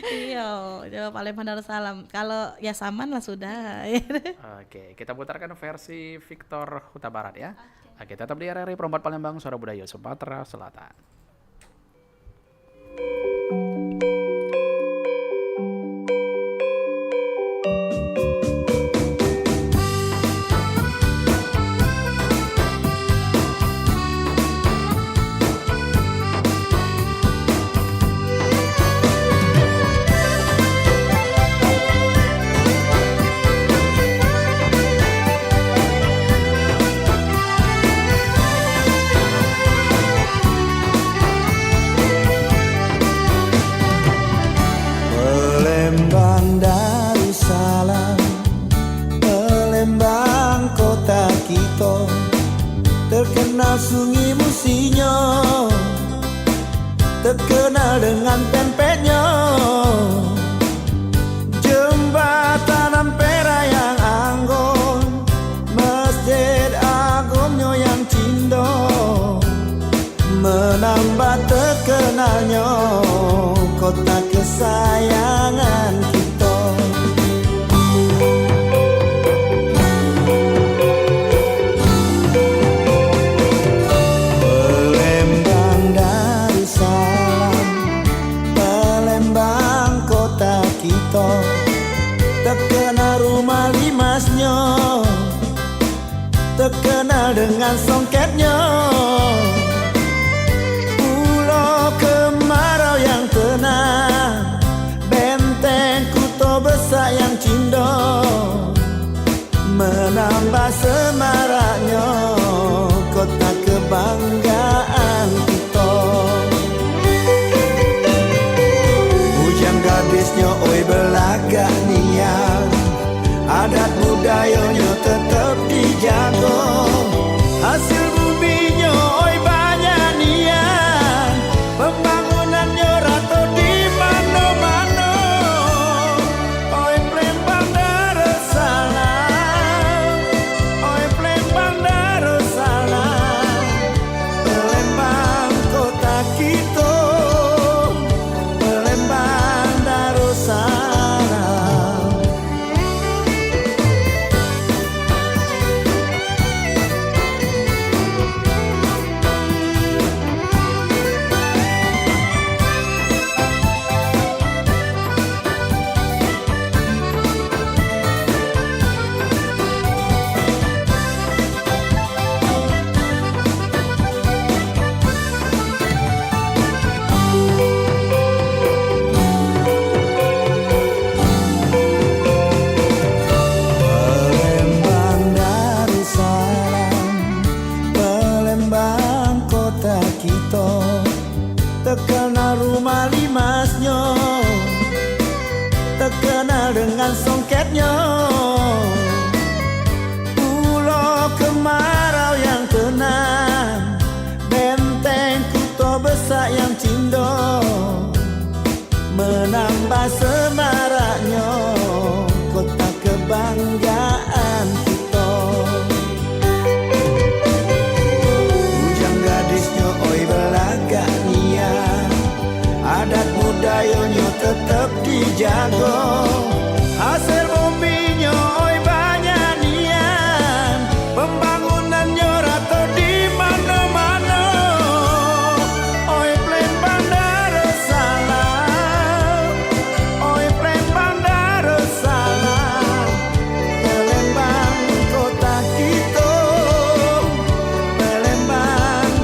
Iya, coba Palembang Darussalam. Kalau ya Saman lah sudah. Oke, kita putarkan versi Victor Huta Barat ya. Oke, tetap di RRI Perempat Palembang, Suara Budaya Sumatera Selatan. Palembang Darussalam, Palembang kota kita, terkenal sungai Musinyo, terkenal dengan tempenya, jembatan Ampera yang anggun, masjid agungnya yang cindo, menambah terkenalnya kota kesayangan kita. Palembang Darussalam, Palembang kota kita, terkenal rumah limasnya, terkenal dengan songketnya, kemarau yang tenang, benteng Kuto Besar yang cindo, menambah semaraknya kota kebanggaan kita. Bujang gadisnya oi belagak niat, adat budayanya tetap dijaga, hasil buminya oi banyak niat, pembangunannya rata di mana-mana. Oi Palembang Darussalam, oi Palembang Darussalam, Palembang kota kita, Palembang Darussalam. Palembang Darussalam, Palembang kota kita, terkenal rumah limasnya, terkenal dengan songketnya, pulau kemarau yang tenang, benteng Kuto Besar yang cindo, menambah semaraknya kota kebanggaan kita. Bujang gadisnya oi belagak niat, adat budayanya tetap dijaga, hasil buminya oi banyak niat, pembangunannya rata di mana-mana. Oi Palembang Darussalam, oi Palembang Darussalam, Palembang kota kita, Palembang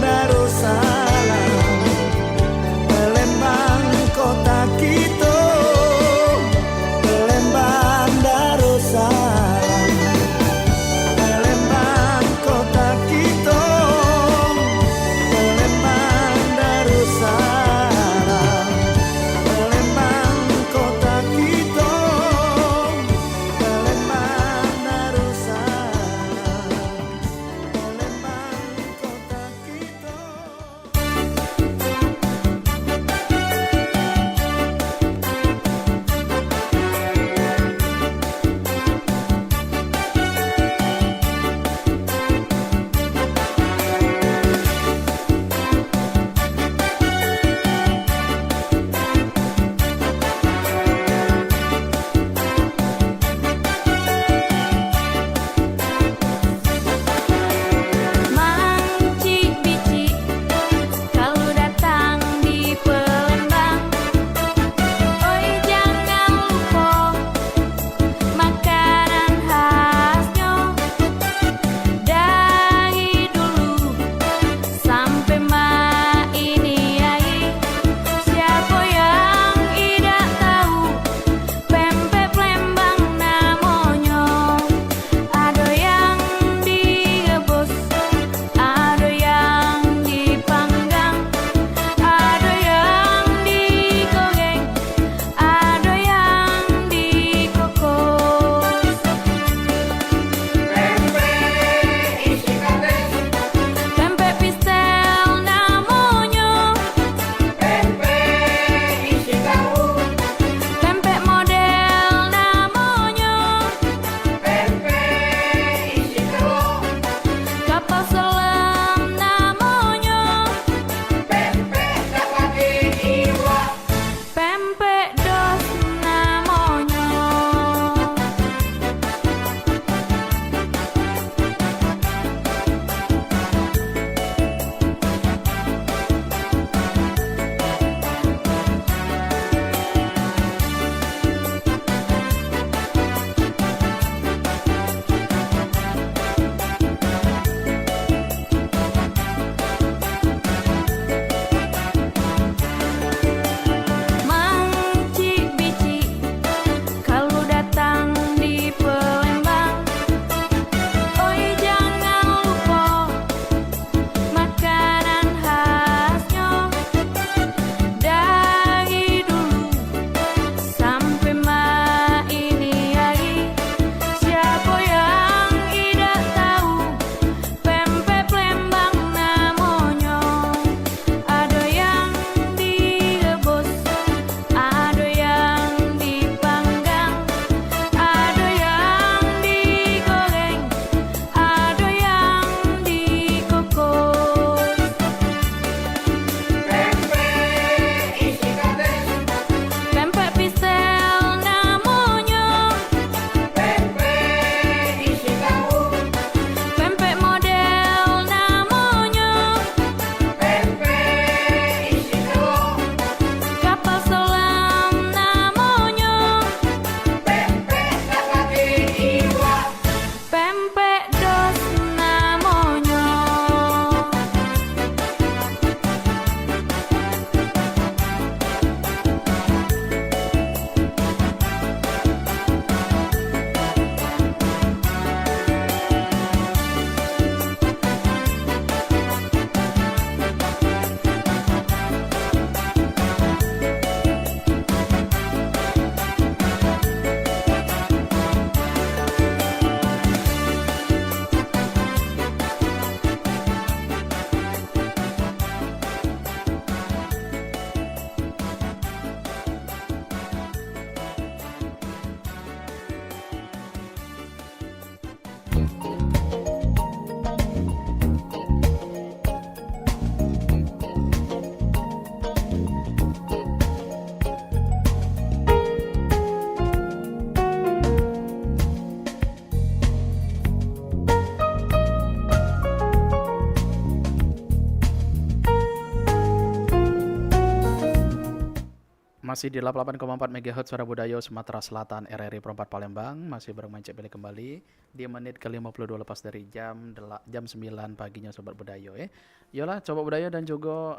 Masih di 88,4 MHz Suara Budaya Sumatera Selatan RRI Perempat Palembang. Masih bermain Cek Beli kembali di menit ke-52 lepas dari jam 9 paginya Sobat Budaya ya. Yolah Sobat Budaya dan juga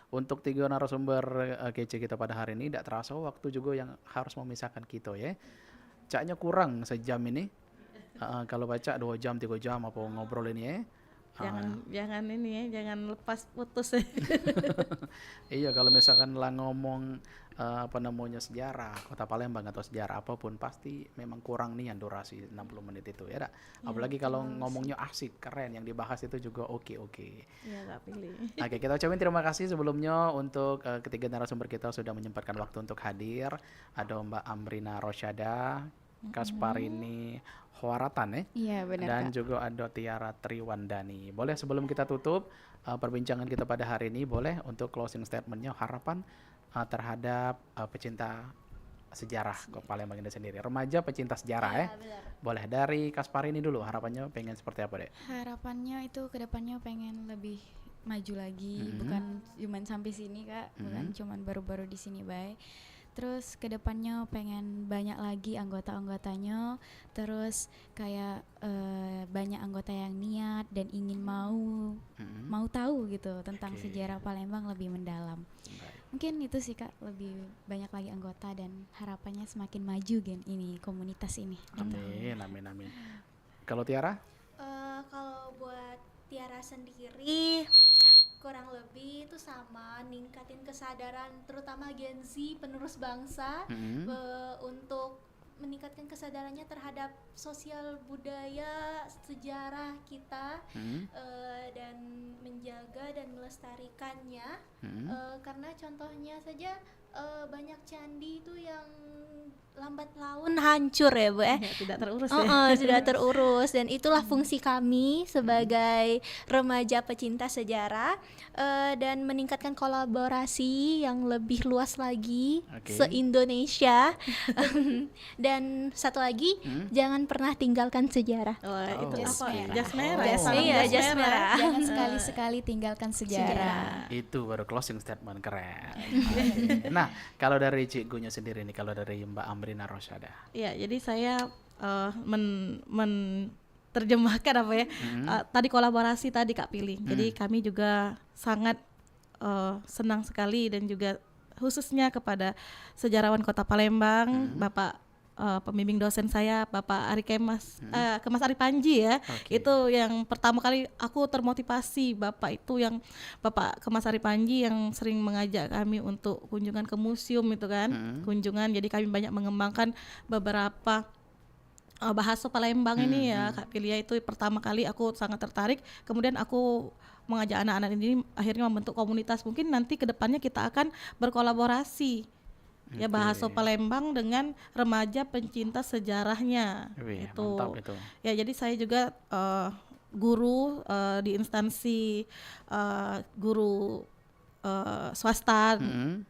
untuk 3 narasumber kece kita pada hari ini, tidak terasa waktu juga yang harus memisahkan kita ya. Caknya kurang sejam ini. Kalau baca 2 jam 3 jam apa ngobrol ini ya. Jangan ini ya, jangan lepas putus ya. Iya, kalau misalkan lah ngomong sejarah Kota Palembang atau sejarah apapun pasti memang kurang nih yang durasi 60 menit itu ya dak? Apalagi kalau ngomongnya asik, keren, yang dibahas itu juga oke. Iya, tak pilih. Oke, kita ucapin terima kasih sebelumnya untuk ketiga narasumber kita sudah menyempatkan waktu untuk hadir. Ada Mbak Amrina Rosyada, Kasparini Hoaratan ya. Iya, benar, Dan Kak. juga ada Tiara Triwandani. Boleh sebelum kita tutup perbincangan kita pada hari ini, boleh untuk closing statementnya harapan terhadap pecinta sejarah Kota Palembang ini sendiri, remaja pecinta sejarah ya. Boleh dari Kasparini dulu, harapannya pengen seperti apa deh? Harapannya itu kedepannya pengen lebih maju lagi, bukan cuman sampai sini Kak, bukan cuman baru-baru di sini baik. Terus kedepannya pengen banyak lagi anggota-anggotanya, terus kayak banyak anggota yang niat dan ingin mau tahu gitu tentang sejarah Palembang lebih mendalam. Mungkin itu sih Kak, lebih banyak lagi anggota dan harapannya semakin maju ini komunitas ini. Amin. Kalau Tiara? Kalau buat Tiara sendiri kurang lebih itu sama, ningkatin kesadaran terutama Gen Z penerus bangsa untuk meningkatkan kesadarannya terhadap sosial budaya sejarah kita dan menjaga dan melestarikannya karena contohnya saja banyak candi itu yang lambat laun hancur ya Bu ya, Tidak terurus sudah terurus, dan itulah fungsi kami sebagai remaja pecinta sejarah dan meningkatkan kolaborasi yang lebih luas lagi se-Indonesia. Dan satu lagi, jangan pernah tinggalkan sejarah. Itu Jas apa? merah. Jas merah. Jas- Salam iya, jas merah. Jangan sekali-sekali tinggalkan sejarah. Itu baru closing statement keren. Oke. Nah, kalau dari Cikgunya sendiri nih, kalau dari Mbak Amrina Rosyada. Iya, jadi saya terjemahkan apa ya? Tadi kolaborasi tadi Kak Pilih. Jadi kami juga sangat senang sekali dan juga khususnya kepada sejarawan Kota Palembang, Bapak pembimbing dosen saya, Bapak Ari Kemas Ari Panji ya. Itu yang pertama kali aku termotivasi, Bapak Kemas Ari Panji yang sering mengajak kami untuk kunjungan ke museum itu kan. Kunjungan, jadi kami banyak mengembangkan beberapa bahasa Palembang ini ya Kak Pilia. Itu pertama kali aku sangat tertarik, kemudian aku mengajak anak-anak ini akhirnya membentuk komunitas. Mungkin nanti kedepannya kita akan berkolaborasi ya, bahasa Palembang dengan remaja pencinta sejarahnya. Mantap itu. Ya, jadi saya juga guru di instansi guru swasta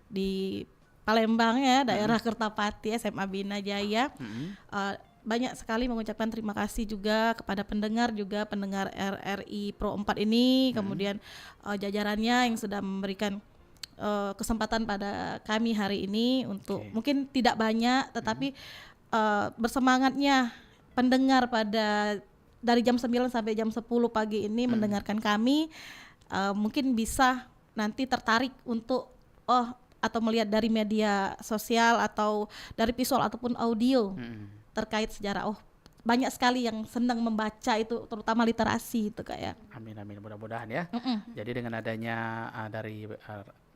di Palembang ya, daerah Kertapati, SMA Bina Jaya. Banyak sekali mengucapkan terima kasih juga kepada pendengar RRI Pro 4 ini, kemudian jajarannya yang sudah memberikan kesempatan pada kami hari ini untuk mungkin tidak banyak tetapi bersemangatnya pendengar dari jam 9 sampai jam 10 pagi ini mendengarkan kami, mungkin bisa nanti tertarik untuk atau melihat dari media sosial atau dari visual ataupun audio terkait sejarah. Banyak sekali yang senang membaca itu, terutama literasi itu kayak. Amin, mudah-mudahan ya. Jadi dengan adanya dari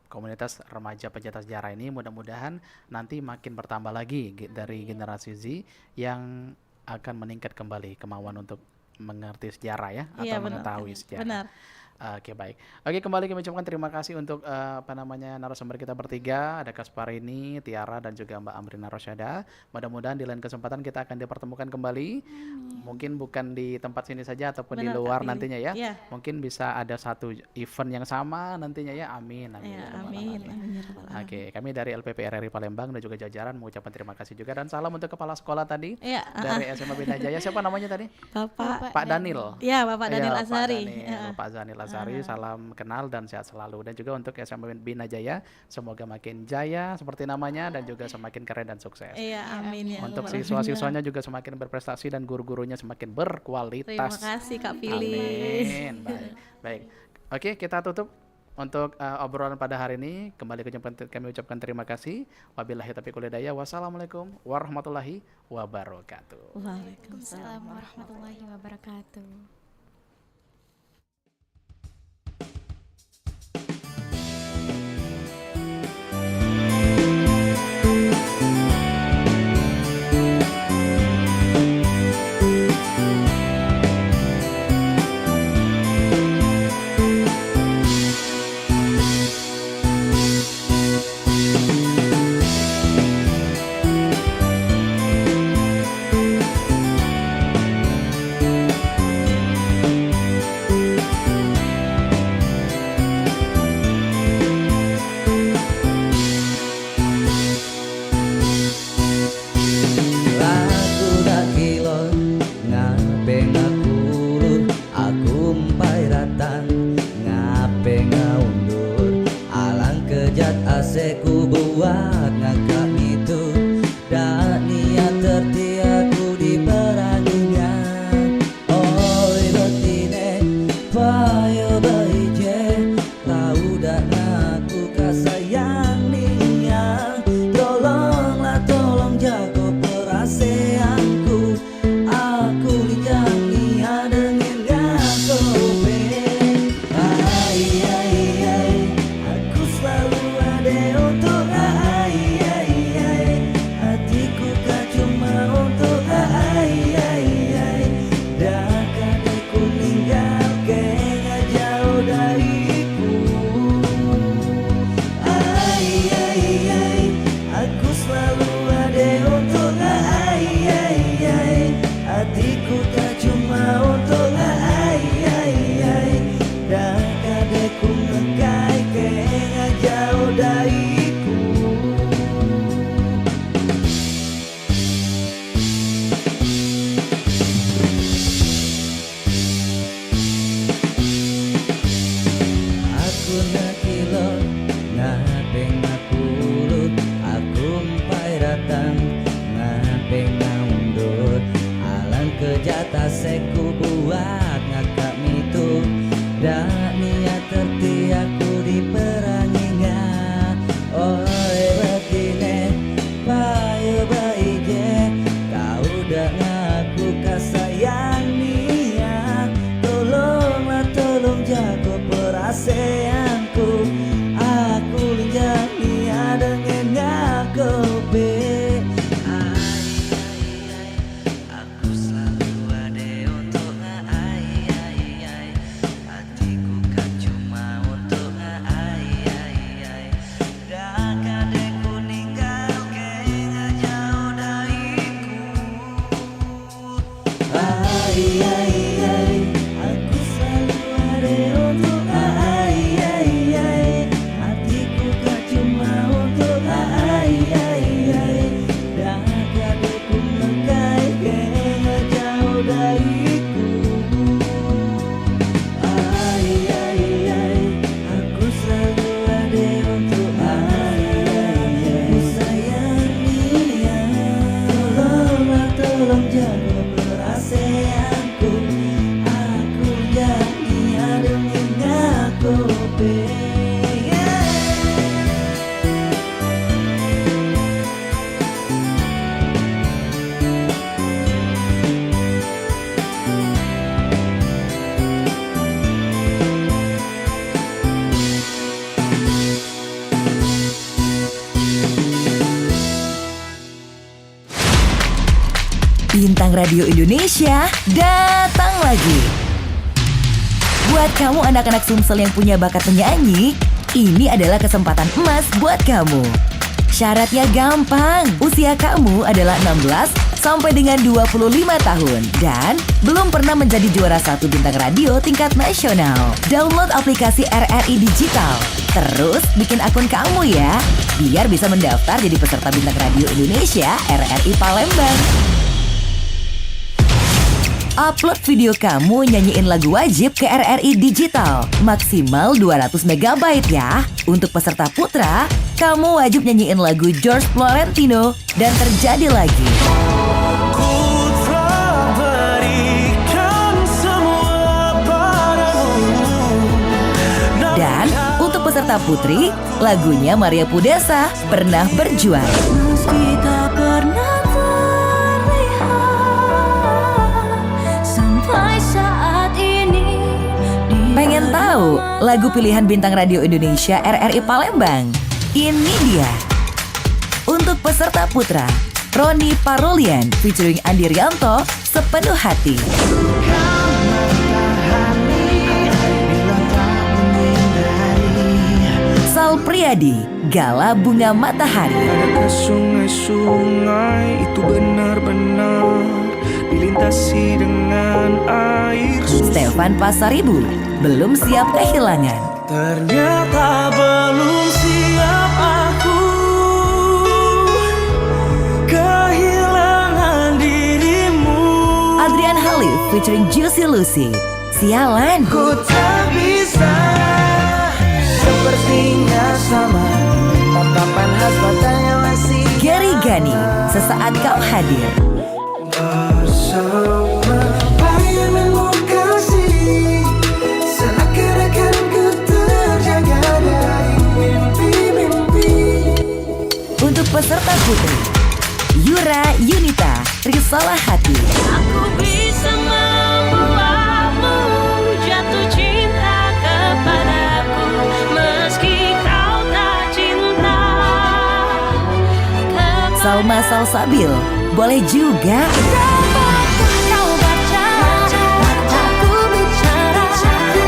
komunitas remaja pencinta sejarah ini, mudah-mudahan nanti makin bertambah lagi dari generasi Z yang akan meningkat kembali kemauan untuk mengerti sejarah ya, atau mengetahui sejarah. Benar. Oke, baik. Oke, kembali kami ucapkan terima kasih untuk narasumber kita bertiga, ada Kasparini, Tiara, dan juga Mbak Amrina Rosyada. Mudah-mudahan di lain kesempatan kita akan dipertemukan kembali. Mungkin bukan di tempat sini saja ataupun di luar nantinya ya. Mungkin bisa ada satu event yang sama nantinya ya. Amin. Amin. Oke, kami dari LPP RRI Palembang dan juga jajaran mengucapkan terima kasih juga, dan salam untuk kepala sekolah tadi dari SMA Bina Jaya. Siapa namanya tadi? Pak Danil. Iya, Bapak Danil Azhari. Pak Danil Azhari Sari, salam kenal dan sehat selalu. Dan juga untuk SMA Bina Jaya, semoga makin jaya seperti namanya dan juga semakin keren dan sukses. Iya, amin ya. Untuk siswa-siswanya juga semakin berprestasi dan guru-gurunya semakin berkualitas. Terima kasih Kak Pili. Amin. Baik. Oke, kita tutup untuk obrolan pada hari ini. Kembali kami ucapkan terima kasih. Wabillahi taufiq wal hidayah. Wassalamualaikum warahmatullahi wabarakatuh. Waalaikumsalam warahmatullahi wabarakatuh. Ku buat ngakak itu dan niat tertiaku di peranginya. Oi betine payo baije tahu dan aku kasayang nia. Tolonglah tolong jago perasaanku. Aku linjang nia dengan gasope. Ai ai ai aku selalu untuk hatiku kan cuma untuk dan kadangku ninggal kayaknya jauh dariku. Aku selalu ada untuk hatiku kan cuma untuk dan kadangku ngekai kayaknya jauh dariku. Aku nak kilo ngapeng aku lut, aku mpai datang ngapeng ngaundur. Alang kejata seku buat ngakak mitu dan niat tertiaku di peranginya. Oi betine payo baije kau udah ngaku kasayang nia. Tolonglah tolong jago perasaanku. Aku linjang nia dengan ngakope. Aku selalu ada untuk hatiku kan cuma untuk dan kadangku ninggal kayaknya jauh dariku. Aku selalu ada untuk hatiku kan cuma untuk dan kadangku ninggal kayaknya jauh dariku. Aku selalu ada untuk aku sayang dia. Tolonglah tolong jaga perasaanku. Aku jadi dengan aku Bintang Radio Indonesia datang lagi. Buat kamu anak-anak Sumsel yang punya bakat menyanyi, ini adalah kesempatan emas buat kamu. Syaratnya gampang, usia kamu adalah 16 sampai dengan 25 tahun dan belum pernah menjadi juara 1 bintang radio tingkat nasional. Download aplikasi RRI Digital, terus bikin akun kamu ya, biar bisa mendaftar jadi peserta bintang radio Indonesia RRI Palembang. Upload video kamu nyanyiin lagu wajib ke RRI Digital. Maksimal 200 MB ya. Untuk peserta putra, kamu wajib nyanyiin lagu George Florentino dan Terjadi Lagi. Dan untuk peserta putri, lagunya Maria Pudesa, Pernah Berjuang. Meski tak pernah terlihat sampai saat ini. Pengen tahu lagu pilihan Bintang Radio Indonesia RRI Palembang? Ini dia. Untuk peserta putra, Roni Parolian featuring Andi Rianto, Sepenuh Hati. Sal Priadi, Gala Bunga Matahari. Adakah sungai-sungai itu benar-benar dilintasi dengan air susu? Stefan Pasaribu, Belum Siap Kehilangan. Ternyata belum siap aku kehilangan dirimu. Adrian Halif featuring Juicy Lucy, Sialan. Ku tak bisa sepertinya sama, tatapan hasratnya masih. Gary Gani, Sesaat Kau Hadir. Bersama bayanganmu kasih, seakan-akan ku terjaga dari mimpi-mimpi. Untuk peserta putri, Yura Yunita, Risalah Hati. Aku bisa membuatmu jatuh cinta kepadaku meski kau tak cinta. Salma Salsabil, Boleh Juga. Dapatkah kau baca mataku bicara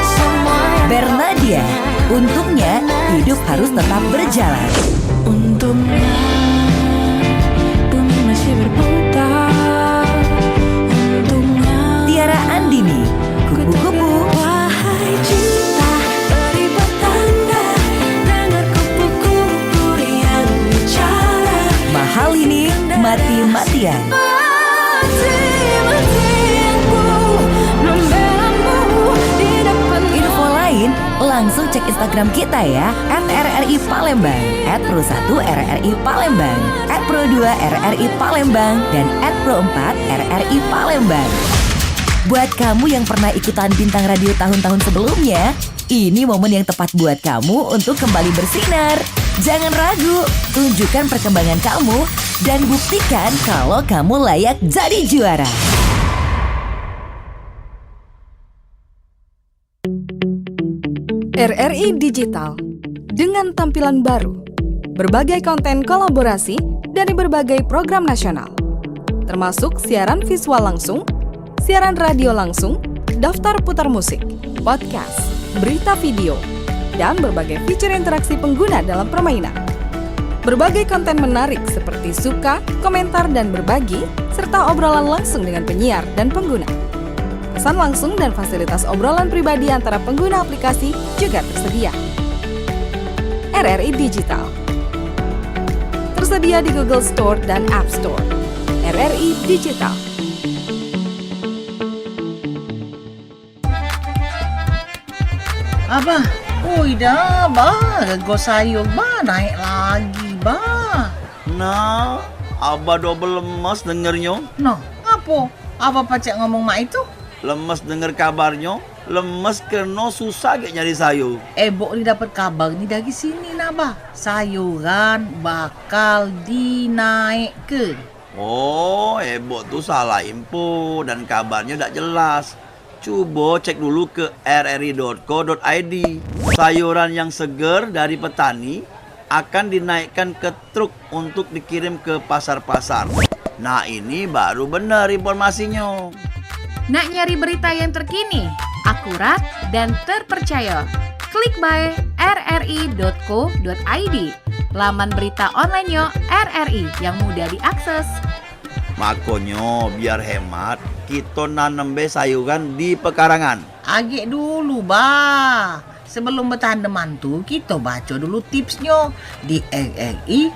semuanya? Bernadia, Untungnya Hidup Harus Tetap Berjalan. Untungnya bumi masih berputar. Untungnya Tiara Andini, Kupu-Kupu. wahai cinta beri petanda, dengar kupu-kupu yang bicara. Mahal ini Mati-matian. Mati-matianku membelamu di depan. Info lain langsung cek Instagram kita ya, @RRI Palembang, @Pro1RRI Palembang, @Pro2 RRI Palembang, dan @Pro4 RRI Palembang. Buat kamu yang pernah ikutan Bintang Radio tahun-tahun sebelumnya, ini momen yang tepat buat kamu untuk kembali bersinar. Jangan ragu, tunjukkan perkembangan kamu dan buktikan kalau kamu layak jadi juara. RRI Digital dengan tampilan baru, berbagai konten kolaborasi dari berbagai program nasional, termasuk siaran visual langsung, siaran radio langsung, daftar putar musik, podcast, berita video, dan berbagai fitur interaksi pengguna dalam permainan. Berbagai konten menarik seperti suka, komentar, dan berbagi, serta obrolan langsung dengan penyiar dan pengguna. Pesan langsung dan fasilitas obrolan pribadi antara pengguna aplikasi juga tersedia. RRI Digital tersedia di Google Store dan App Store. RRI Digital. Abah, dah, rego sayur naik lagi, bah. Nah, Abah double lemas dengernya. No, apa? Abah pacak ngomong mak itu? Lemes denger kabarnya, lemes kena susah gak nyari sayur. Bok ni dapat kabar ni dari sini Abah. Sayuran bakal dinaik ke. Oh, Bok tu salah info dan kabarnya tak jelas. Coba cek dulu ke rri.co.id. Sayuran yang segar dari petani akan dinaikkan ke truk untuk dikirim ke pasar-pasar. Nah, ini baru benar informasinya. Nak nyari berita yang terkini, akurat, dan terpercaya? Klik by rri.co.id, laman berita online-nya RRI yang mudah diakses. Makanya biar hemat, kita nanam sayuran di pekarangan. Agak dulu, bah. sebelum bertanaman tuh kita baca dulu tipsnya di rri.co.id.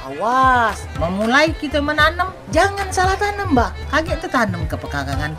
Awas, memulai kita menanam jangan salah tanam, Mbak. Kaget tertanam ke pekarangan